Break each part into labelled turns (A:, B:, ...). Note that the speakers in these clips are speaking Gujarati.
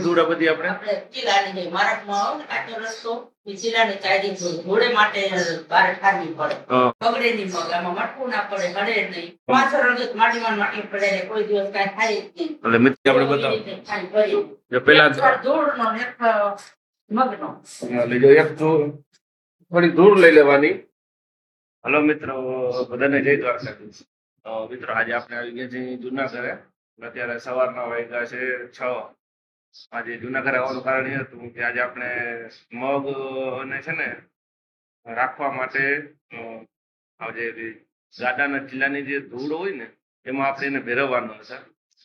A: ધૂળ બધી આપણે
B: આપણે ચીલાની જે મારકમાં આવે ને કાચો રસ્તો એ ચીલાની ચાયરી ધોળે માટે બહાર ઠારવી પડે. બગડે નહીં મગ, આમાં મટકું ના પડે, હળે નહીં. પાછળ રંગત માટીમાં માટી પડે ને કોઈ દિવસ કાંઈ થાય જ નહીં.
A: એટલે મિત્ર આપણે બતાવો
B: થાય ભરી.
A: જો પેલા
B: ધૂળનો ને એક મગનો.
A: લેજો એક ધૂળ થોડી ધૂળ લઈ લેવાની. હલો મિત્રો, બધાને જય દ્વારકાધીશ. મિત્રો આજે આપણે આવી ગયા છીએ જુનાગઢે. અત્યારે સવારના વાગ્યા છે 6. આજે જુનાગઢ આવવાનું કારણ એ હતું કે આજે આપણે મગ અને છે ને રાખવા માટે જે ગાડાના ચીલાની જે ધૂળ હોય ને એમાં આપણે એને ભેરવવાનો હતા.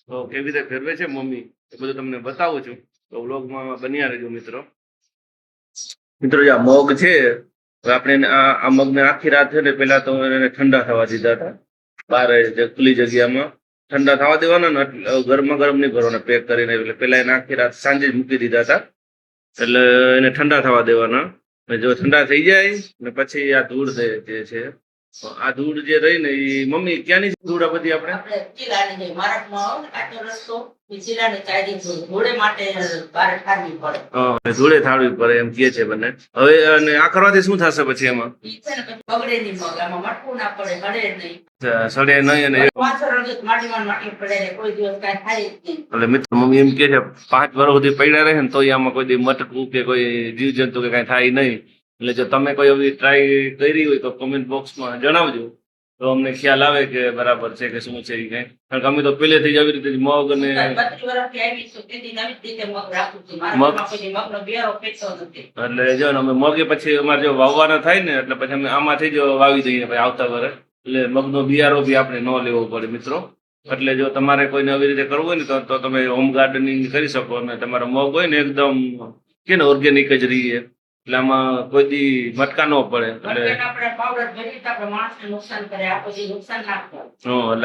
A: તો કેવી રીતે ફેરવે છે મમ્મી એ બધું તમને બતાવું છું. તો વ્લોગમાં બન્યા રહેજો મિત્રો. મિત્રો જે આ મગ છે આપણે આ મગને આખી રાત છે ને પેલા તો એને ઠંડા થવા દીધા હતા. બહાર ખુલ્લી જગ્યામાં ઠંડા થવા દેવાના ને ગરમા ગરમ નહીં ભરવાના પેક કરીને. એટલે પેલા એને આખી રાત સાંજે જ મૂકી દીધા હતા. એટલે એને ઠંડા થવા દેવાના. જો ઠંડા થઈ જાય ને પછી આ ધૂળ જે છે આ ધૂળ જે રહી ને એ મમ્મી ક્યાંની ધૂળ આ બધી આપણે
B: ચીલાની જે મારકમાં આવે ને કાચો રસ્તો એ ચીલાની ચાયરી ધોળે માટે બહાર ઠારવી પડે.
A: ધૂળે થાળવી પડે એમ કહે છે બંને. હવે અને આ કરવાથી શું થશે પછી એમાં?
B: ઈ છે ને પછી બગડે નહીં મગ, આમાં મટકું ના પડે, હળે નહીં.
A: સડે નહીં અને
B: પાછળ રંગત માટીમાં માટી પડે ને કોઈ દિવસ કાંઈ થાય જ નહીં.
A: એટલે મિત્રો મમ્મી એમ કે છે 5 વર્ષ સુધી પડ્યા રહે ને તો આમાં કોઈ દી મટકું કે કોઈ જીવજંતુ કે કઈ થાય નહીં. એટલે જો તમે કોઈ એવી ટ્રાય કરી હોય તો કોમેન્ટ બોક્સમાં જણાવજો, તો અમને ખ્યાલ આવે કે બરાબર છે કે શું છે એ કઈ. કારણ કે અમે તો પહેલેથી જ આવી રીતે મગ અને
B: 32 વર્ષથી આવી છું તેથી નવી રીતે મગ રાખું છું. મારા ઘરમાં કોઈ મગનો બિયારો ફેંકતો નથી.
A: એટલે જો ને અમે મગે પછી અમારે જો વાવવાના થાય ને એટલે પછી અમે આમાંથી જ વાવી દઈએ ભાઈ આવતા વર્ષે. એટલે મગનો બિયારો બી આપણે ન લેવો પડે મિત્રો. એટલે જો તમારે કોઈને આવી રીતે કરવું હોય ને તો તમે હોમ ગાર્ડનિંગ કરી શકો. અને તમારા મગ હોય ને એકદમ કે ને ઓર્ગેનિક જ રહીએ. એટલે આમાં કોઈ દી મટકા ન પડે. એટલે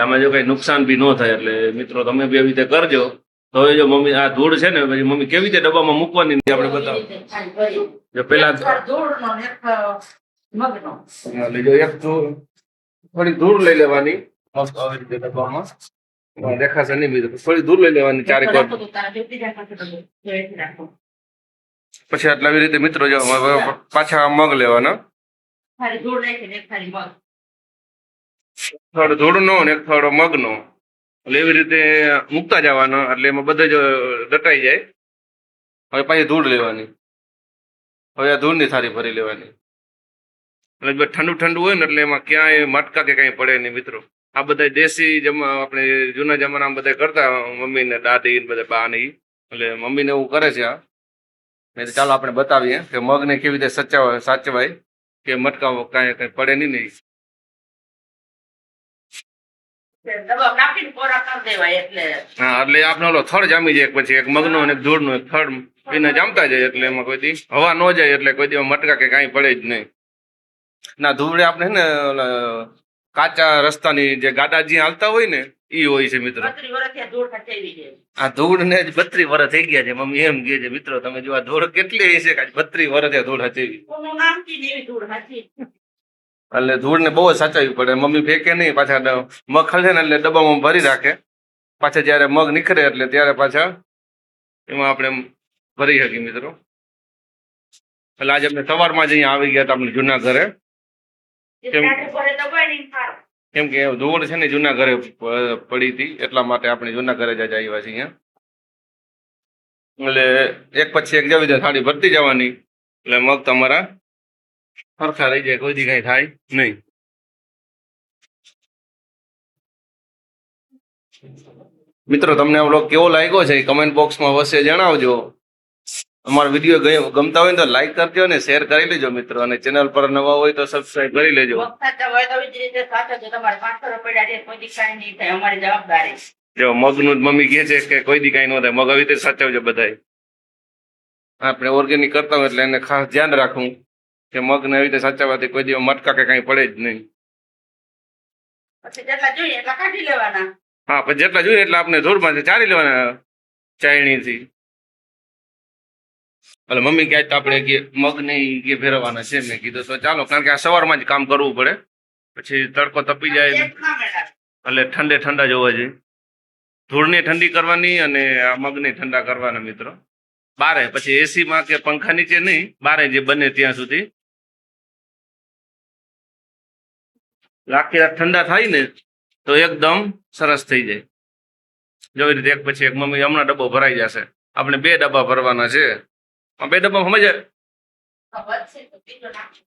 A: આમાં જો કઈ નુકસાન બી ન થાય. એટલે મિત્રો તમે બી આવી રીતે કરજો. તો હવે જો મમ્મી આ ધૂળ છે ને પછી મમ્મી કેવી રીતે ડબ્બામાં મૂકવાની આપણે બતાવો. જો પેલા લેજો એક ધૂળ થોડી ધૂળ લઈ લેવાની. આવી રીતે ડબ્બામાં દેખાશે નહીં મિત્રો. થોડી ધૂળ લઈ લેવાની 4 વાર. પછી આટલા આવી રીતે મિત્રો જો પાછા મગ લેવાના. થોડો ધૂળનો ને એક થોડો મગનો. એટલે એવી રીતે મૂકતા જવાના. એટલે એમાં બધે જ દટાઈ જાય. હવે પાછી ધૂળ લેવાની. હવે આ ધૂળની થાળી ભરી લેવાની. એટલે ઠંડુ ઠંડુ હોય ને એટલે એમાં ક્યાંય મટકા કે કઈ પડે નહીં મિત્રો. આ બધા દેશી આપણે જૂના જમાનામાં બધા કરતા મમ્મી ને દાદી ને બધા બા ને. એટલે મમ્મીને એવું કરે છે આ. ચાલો આપણે બતાવીએ કે મગને કેવી રીતે સાચવાય કે મટકા કઈ કઈ પડે નહીં. હા એટલે આપણે ઓલો થડ જામી જાય પછી એક મગનો અને ધૂળ નો થડ એને જામતા જાય. એટલે એમાં કોઈ દી હવા ન જાય. એટલે કોઈ દી મટકા કે કઈ પડે જ નહીં. ના ધૂળે આપણે ને કાચા રસ્તાની જે ગાડા જ્યાં હાલતા હોય ને ઈ હોય છે મિત્રો. આ ધૂળ ને 32 વર્ષ થઈ ગયા છે મમ્મી એમ કે છે મિત્રો. તમે જો આ ધૂળ કેટલી હશે કે 32 વર્ષ ધૂળ હચેવી. એટલે ધૂળ ને બહુ જ સાચવવી પડે. મમ્મી ફેંકે નહીં. પાછા મગ ખલશે ને એટલે ડબ્બામાં ભરી રાખે. પાછા જયારે મગ નીકળે એટલે ત્યારે પાછા એમાં આપણે ભરી શકીએ મિત્રો. એટલે આજે આપણે સવારમાં જ અહીંયા આવી ગયા હતા આપણે જૂના ઘરે. કેમ કે ધૂળ છે ને જૂના ઘરે પડી હતી એટલા માટે આપણે જૂના ઘરે જ આવ્યા છીએ. એટલે એક પછી એક જવી થાળી ભરતી જવાની. એટલે મગ તમારા સરખા રહી જાય. કોઈ દી કઈ થાય નહીં. મિત્રો તમને આ વ્લોગ કેવો લાગ્યો છે કમેન્ટ બોક્સમાં અવશ્ય જણાવજો. અમારો વિડીયો ગમતા હોય તો લાઈક કરજો ને શેર કરી લેજો મિત્રો. અને ચેનલ પર નવા હોય તો સબસ્ક્રાઇબ કરી લેજો. જો મગનું મમ્મી કહે છે કે કોઈ દી કઈ ન થાય. મગ આવી રીતે સાચવજો બધાય. આપણે ઓર્ગેનિક કરતા હોય એટલે એને ખાસ ધ્યાન રાખવું કે મગને આવી રીતે સાચવવાથી કોઈ દિવસ મટકા કે કઈ પડે જ નહીં. હા પછી જેટલા જોઈએ એટલે આપણે ધૂળમાં ચારી લેવાના ચાયણીથી. એટલે મમ્મી ક્યાંય તો આપણે મગ ને ફેરવવાના છે. મેં કીધું તો ચાલો, કારણ કે આ સવારમાં જ કામ કરવું પડે. પછી તડકો તપી જાય એટલે ઠંડા જોવા જોઈએ. ધૂળને ઠંડી કરવાની અને આ મગને ઠંડા કરવાના મિત્રો. બારે, પછી એસી માં કે પંખા નીચે નહીં, બારે જે બને ત્યાં સુધી. આખી રાત ઠંડા થાય ને તો એકદમ સરસ થઈ જાય. જો એ રીતે એક પછી એક મમ્મી હમણાં ડબ્બો ભરાઈ જશે. આપણે 2 ડબ્બા ભરવાના છે. 2 ડબ્બા સમજે,
B: વધશે તો બીજો નાખજો.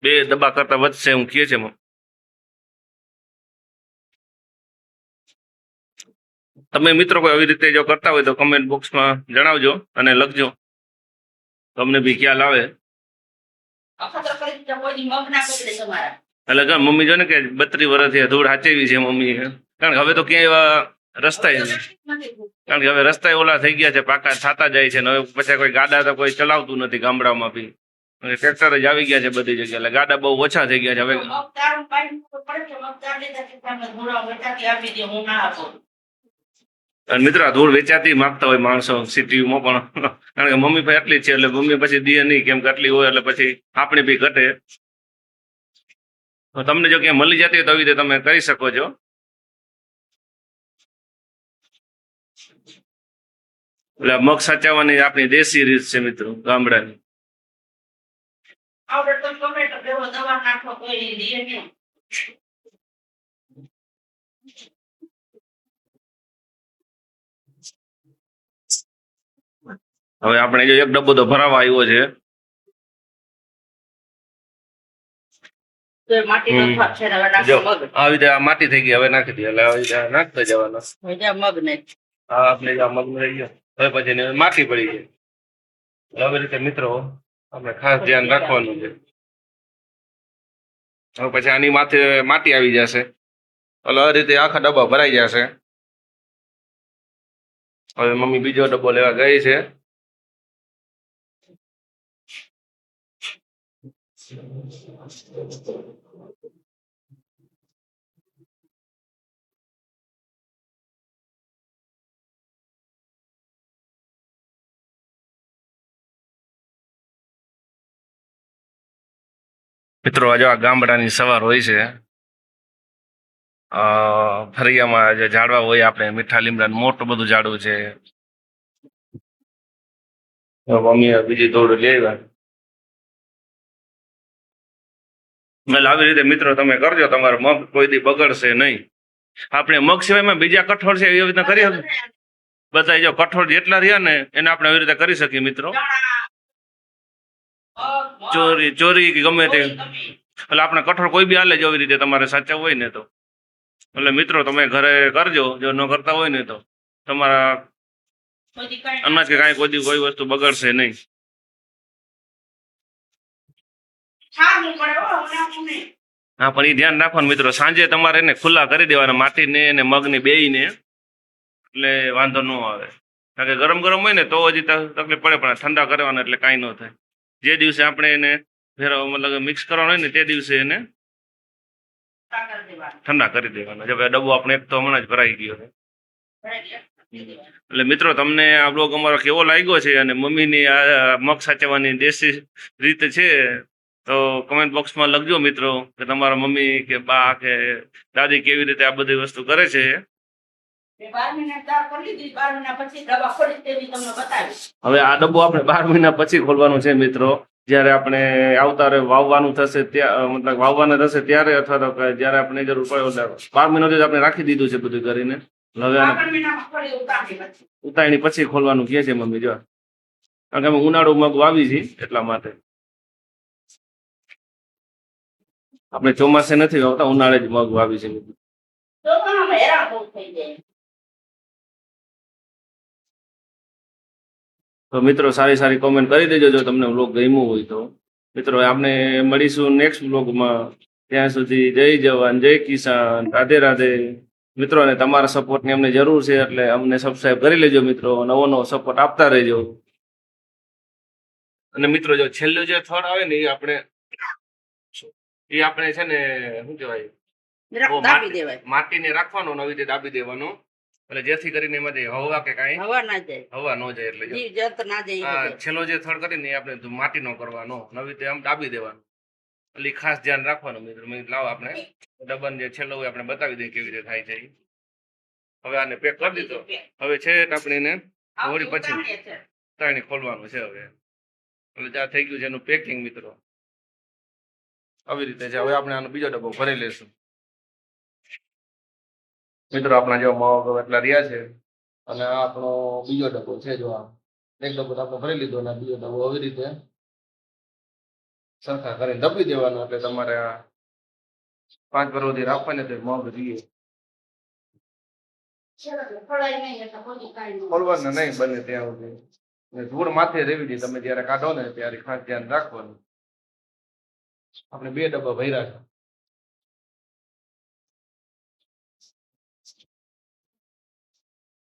A: 2 ડબ્બા કરતા વધશે હું કહે છે. તમે મિત્રો કોઈ આવી રીતે જો કરતા હોય તો કમેન્ટ બોક્સમાં જણાવજો અને લખજો, તમને બી ખ્યાલ આવે.
B: અખતરો કરી દીધા કોઈ દી મગ ના બગડે તમારા.
A: એટલે કે મમ્મી જો ને કે 32 વર્ષથી ધૂળ હાચેવી છે મમ્મી, કારણ કે હવે તો ક્યાંય એવા રસ્તા નથી. કારણ કે હવે રસ્તા ઓલા થઈ ગયા છે, પાકા થતા જાય છે ને હવે પછી કોઈ ગાડા તો કોઈ ચલાવતું નથી ગામડામાં બી, ટ્રેક્ટર જ આવી ગયા છે બધી જગ્યાએ, એટલે ગાડા બહુ ઓછા થઈ ગયા છે હવે.
B: મગ તારું પાણી પડે છે, મગ તાર લીધા કે તમે ધોળા વેચાતી આપી દે, હું ના આપું.
A: અને મિત્રો આ ધૂળ વેચાતી માંગતા હોય માણસો સિટીમાં પણ, કારણ કે મમ્મી પાસે આટલી જ છે એટલે મમ્મી પછી દે નહીં, કેમ કે આટલી હોય એટલે પછી આપણી બી ઘટે. તો તમને જો ક્યાંય મળી જતી હોય તો આવી રીતે તમે કરી શકો છો. એટલે મગ સાચવવાની આપણી દેશી રીત છે મિત્રો, ગામડાની.
B: આવડે તો ટોમેટો બેવો દવા નાખો કોઈ દે નહીં.
A: હવે આપણે જો એક ડબ્બો તો ભરાવા આવ્યો છે.
B: તો માટીનો ભાગ છે ને હવે
A: જો
B: નાખો મગ.
A: આવી રીતે આ માટી થઈ ગઈ, હવે નાખી દઈએ એટલે આવી રીતે નાખતા જવાના.
B: હવે મગ ને
A: હા આપણે આ મગ રહી ગયો, હવે પછી એને માટી પડી ગઈ. આવી રીતે મિત્રો આપણે ખાસ ધ્યાન રાખવાનું છે. હવે પછી આની માથે માટી આવી જશે એટલે આ રીતે આખા ડબ્બા ભરાઈ જશે. હવે મમ્મી બીજો ડબ્બો લેવા ગઈ છે. મિત્રો આજે આ ગામડાની સવાર હોય છે. ફરિયામાં જે ઝાડવા હોય આપણે મીઠા લીમડા મોટું બધું ઝાડવું છે. મમ્મી બીજી થોડું લેવા. આવી રીતે મિત્રો તમે કરજો, તમારો મગ કોઈ દી બગડશે નહીં. આપણે મગ સિવાયમાં બીજા કઠોળ છે એવી રીતના કરી શકીએ. બધા જો કઠોળ જેટલા રહ્યા ને એને આપણે આવી રીતે કરી શકીએ મિત્રો. ચોરી કે ગમે તે, એટલે આપણે કઠોળ કોઈ બી હાલે જો આવી રીતે તમારે સાચવવું હોય ને તો. એટલે મિત્રો તમે ઘરે કરજો, જો ન કરતા હોય ને તો તમારા અનાજ કે કાંઈ કોઈ વસ્તુ બગડશે નહીં. હા પણ એ ધ્યાન રાખવાનું મિત્રો, સાંજે તમારે એને ખુલ્લા કરી દેવાના માટીને અને મગની બેયને, એટલે વાંધો ન આવે. કારણ કે ગરમ ગરમ હોય ને તો હજી તકલીફ પડે, પણ ઠંડા કરવાના એટલે કાંઈ ન થાય. જે દિવસે આપણે એને મતલબ મિક્સ કરવાનો હોય ને તે દિવસે એને ઠંડા કરી દેવાના. જો ડબ્બો આપણે એક તો હમણાં જ ભરાઈ ગયો છે. એટલે મિત્રો તમને આ બ્લોગ અમારો કેવો લાગ્યો છે અને મમ્મીની આ મગ સાચવવાની દેશી રીત છે તો કમેન્ટ બોક્સમાં લખજો મિત્રો કે તમારા મમ્મી કે બા કે દાદી કેવી રીતે આ બધી વસ્તુ કરે છે. હવે આ ડબ્બો આપણે 12 મહિના પછી ખોલવાનું છે મિત્રો, જયારે આપણે આવતા વાવવાનું થશે ત્યાં, મતલબ વાવવાના થશે ત્યારે, અથવા તો જયારે આપણે જરૂર પડે. 12 મહિનાથી આપણે રાખી દીધું છે બધું કરીને. હવે ઉતારણી પછી ખોલવાનું કહે છે મમ્મી. જો કારણ કે અમે ઉનાળુ મગ વાવી છે એટલા માટે. આપણે ચોમાસે નથી વાવતા, ઉનાળે જ મગ વાવી છે. તો મિત્રો સારી સારી કોમેન્ટ કરી દેજો જો તમને વ્લોગ ગમ્યો હોય તો. મિત્રો આપણે મળીશું નેક્સ્ટ વ્લોગમાં. ત્યાં સુધી જય જવાન જય કિસાન, રાધે રાધે. મિત્રો ને તમારા સપોર્ટની અમને જરૂર છે એટલે અમને સબસ્ક્રાઇબ કરી લેજો મિત્રો, નવો નવો સપોર્ટ આપતા રહેજો. અને મિત્રો જો છેલ્લું જે થડ આવે ને એ આપણે છે ને શું કહેવાય, માટીને રાખવાનો, નવી રીતે દાબી દેવાનો, એટલે જેથી કરીને એમાંથી હવા કે કાંઈ હવા ન જાય. એટલે છેલ્લો જે થડ કરીને આપણે માટી નો કરવાનો, નવી રીતે આમ દાબી દેવાનું. એટલે ખાસ ધ્યાન રાખવાનું મિત્રો. લાવો આપણે ડબ્બન જે છેલ્લો હોય આપણે બતાવી દઈએ કેવી રીતે થાય છે. હવે આને પેક કરી દીધો. હવે છે આપણે એને હોળી પછી ત્રણે ખોલવાનું છે હવે. એટલે ત્યાં થઈ ગયું છે એનું પેકિંગ મિત્રો. આવી રીતે છે. હવે આપણે આનો બીજો ડબ્બો ભરી લેશું. મિત્રો આપણા જેવા મગ એટલા રહ્યા છે અને આ આપણો બીજો ડબ્બો છે. જો આ એક ડબ્બો તો આપણે ભરી લીધો અને બીજો ડબ્બો આવી રીતે સરખા કરીને દબી દેવાનો. એટલે તમારે આ 5 વર્ષ સુધી રાખવાને તો મગ રહીએ. ખોલવાના નહીં બને ત્યાં સુધી. અને ધૂળ માથે રહેવી જોઈએ. તમે જયારે કાઢો ને ત્યારે ખાસ ધ્યાન રાખવાનું. આપણે 2 ડબ્બા ભર્યા છે.